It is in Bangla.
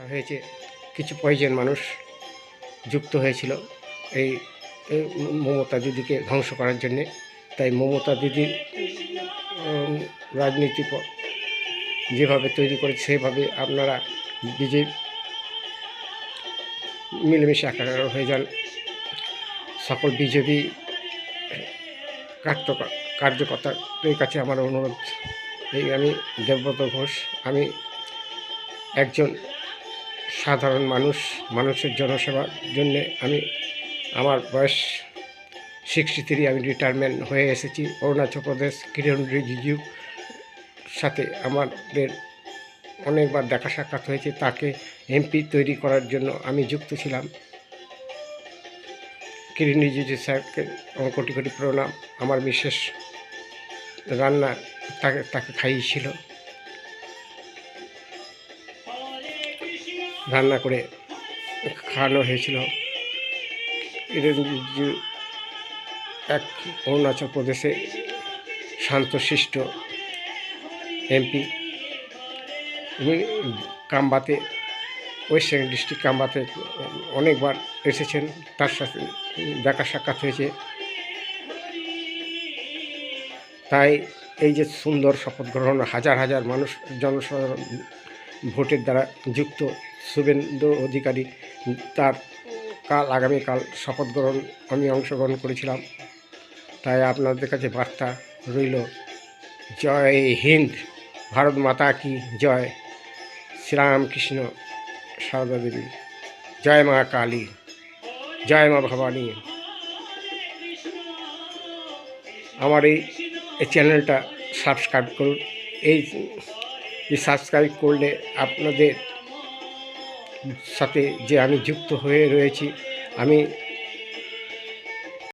হয়েছে, কিছু কয়েকজন মানুষ যুক্ত হয়েছিল এই এই মমতা দিদিকে ধ্বংস করার জন্যে। তাই মমতা দিদির রাজনীতি যেভাবে তৈরি করেছে সেভাবে আপনারা বিজেপি মিলেমিশে একাকার হয়ে যান। সকল বিজেপি কার্যকর্তাদের কাছে আমার অনুরোধ, আমি দেবব্রত ঘোষ, আমি একজন সাধারণ মানুষের জনসেবার জন্যে আমার বয়স 63, আমি রিটায়ারমেন্ট হয়ে এসেছি। অরুণাচল প্রদেশ কিরণ রিজিজু সাথে আমাদের অনেকবার দেখা সাক্ষাৎ হয়েছে, তাকে এমপি তৈরি করার জন্য আমি যুক্ত ছিলাম। কিরণ রিজিজু স্যারকে আমার কোটি কোটি প্রণাম। আমার বিশেষ রান্না তাকে খাইয়েছিল, রান্না করে খাওয়ানো হয়েছিল। কিরণ রিজিজু এক অরুণাচল প্রদেশে শান্তশিষ্ট এমপি। উনি কামবাতে, ওয়েস্ট বেঙ্গল ডিস্ট্রিক্ট কামবাতে অনেকবার এসেছেন, তার সাথে দেখা সাক্ষাৎ হয়েছে। তাই এই যে সুন্দর শপথ গ্রহণ, হাজার হাজার মানুষ জনসাধারণ ভোটের দ্বারা যুক্ত শুভেন্দু অধিকারী, তার আগামীকাল শপথ গ্রহণ আমি অংশগ্রহণ করেছিলাম। তাই আপনাদের কাছে বার্তা রইল, জয় হিন্দ, ভারত মাতা কি জয়, শ্রীরামকৃষ্ণ সারদা দেবী, জয় মা কালী, জয় মা ভবানী। আমার এই চ্যানেলটা সাবস্ক্রাইব করুন। এই সাবস্ক্রাইব করলে আপনাদের সাথে যে আমি যুক্ত হয়ে রয়েছি, আমি